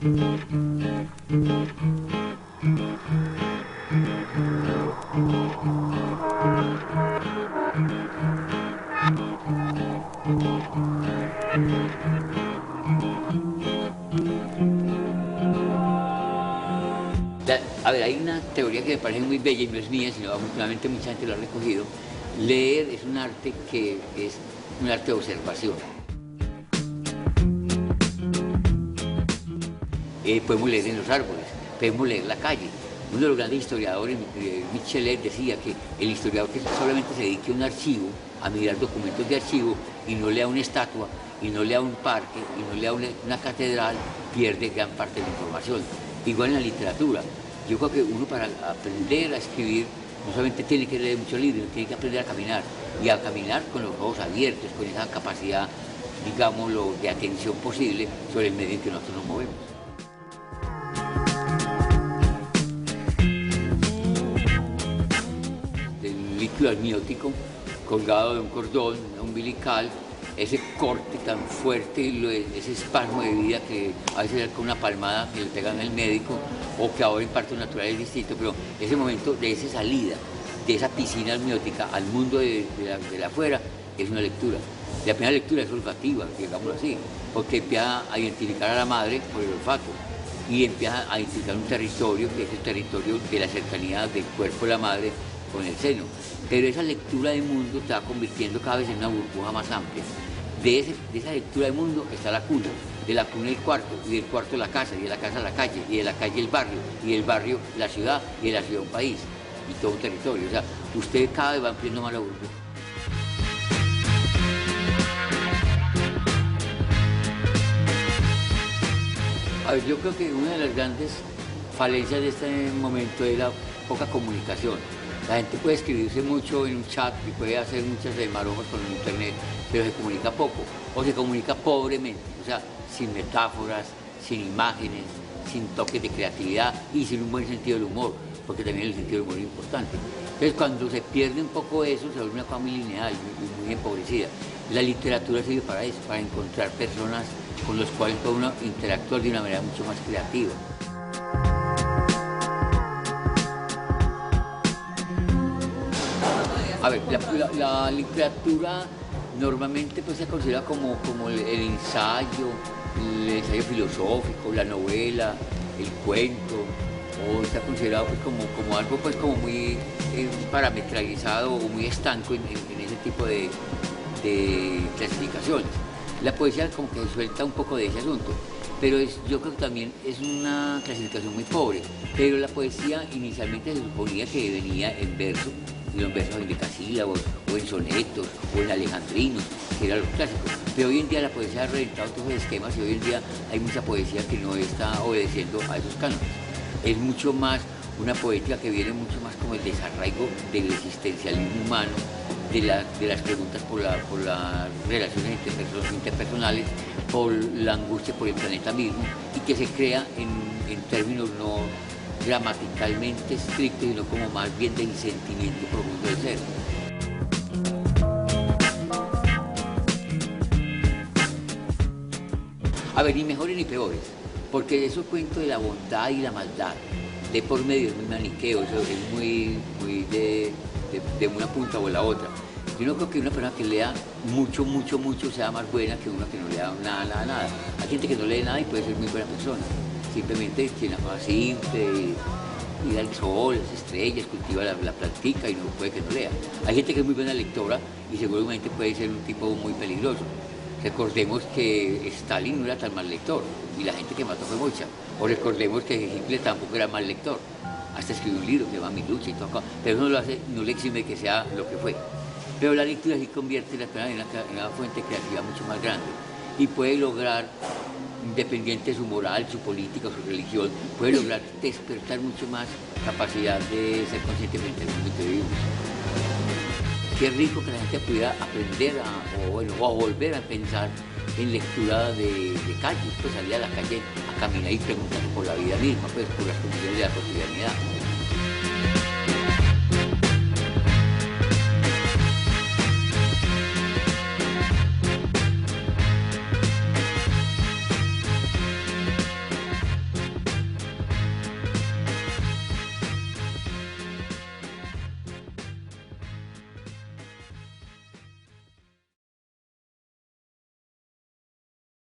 A ver, hay una teoría que me parece muy bella y no es mía, sino últimamente mucha gente lo ha recogido. Leer es un arte que es un arte de observación. Podemos leer en los árboles, podemos leer la calle. Uno de los grandes historiadores, Michelet, decía que el historiador que solamente se dedique a un archivo, a mirar documentos de archivo, y no lea una estatua, y no lea un parque, y no lea una catedral, pierde gran parte de la información. Igual en la literatura. Yo creo que uno para aprender a escribir no solamente tiene que leer muchos libros, tiene que aprender a caminar, y a caminar con los ojos abiertos, con esa capacidad, digámoslo, de atención posible sobre el medio en que nosotros nos movemos. El líquido amniótico colgado de un cordón umbilical, ese corte tan fuerte, ese espasmo de vida que a veces con una palmada que le pegan al médico, o que ahora en partos naturales es distinto, pero ese momento de esa salida, de esa piscina amniótica al mundo de la afuera, es una lectura. La primera lectura es olfativa, digámoslo así, porque empieza a identificar a la madre por el olfato y empieza a identificar un territorio, que es el territorio de la cercanía del cuerpo de la madre con el seno. Pero esa lectura del mundo te va convirtiendo cada vez en una burbuja más amplia. De esa lectura del mundo está la cuna, de la cuna el cuarto, y del cuarto la casa, y de la casa la calle, y de la calle el barrio, y del barrio la ciudad, y de la ciudad un país, y todo un territorio. O sea, usted cada vez va ampliando más la burbuja. A ver, yo creo que una de las grandes falencias de este momento es la poca comunicación. La gente puede escribirse mucho en un chat y puede hacer muchas maromas con el internet, pero se comunica poco, o se comunica pobremente, o sea, sin metáforas, sin imágenes, sin toques de creatividad y sin un buen sentido del humor, porque también el sentido del humor es importante. Entonces, cuando se pierde un poco eso, se vuelve una cosa muy lineal, muy empobrecida. La literatura sirve para eso, para encontrar personas con las cuales puede uno interactuar de una manera mucho más creativa. A ver, la literatura normalmente pues, se considera como el ensayo filosófico, la novela, el cuento, o se ha considerado pues, como algo pues, como muy parametralizado o muy estanco en ese tipo de clasificaciones. La poesía como que suelta un poco de ese asunto, pero yo creo que también es una clasificación muy pobre. Pero la poesía inicialmente se suponía que venía en verso, y en versos en decasílabos, o en sonetos, o en alejandrinos, que eran los clásicos. Pero hoy en día la poesía ha reventado todos los esquemas y hoy en día hay mucha poesía que no está obedeciendo a esos cánones. Es mucho más una poética que viene mucho más como el desarraigo del existencialismo humano, de las preguntas por las relaciones interpersonales, por la angustia por el planeta mismo, y que se crea en términos no gramaticalmente estrictos, sino como más bien del sentimiento profundo del ser. A ver, ni mejores ni peores, porque eso cuento de la bondad y la maldad, de por medio es muy maniqueo, eso es muy de una punta o la otra. Yo no creo que una persona que lea mucho sea más buena que una que no lea nada. Hay gente que no lee nada y puede ser muy buena persona. Simplemente tiene una cosa simple, mira el sol, las estrellas, cultiva la plantica y no puede que no lea. Hay gente que es muy buena lectora y seguramente puede ser un tipo muy peligroso. Recordemos que Stalin no era tan mal lector y la gente que mató fue mucha. O recordemos que Hitler tampoco era mal lector. Hasta escribió un libro que se llama Mi lucha y todo, pero no le exime que sea lo que fue. Pero la lectura sí convierte a la persona en una fuente creativa mucho más grande y puede lograr, independiente de su moral, su política, su religión, puede lograr despertar mucho más capacidad de ser consciente frente al mundo que vivimos. Qué rico que la gente pudiera aprender o a volver a pensar en lectura de calles, pues salir a la calle a caminar y preguntar por la vida misma, pues por las condiciones de la cotidianidad.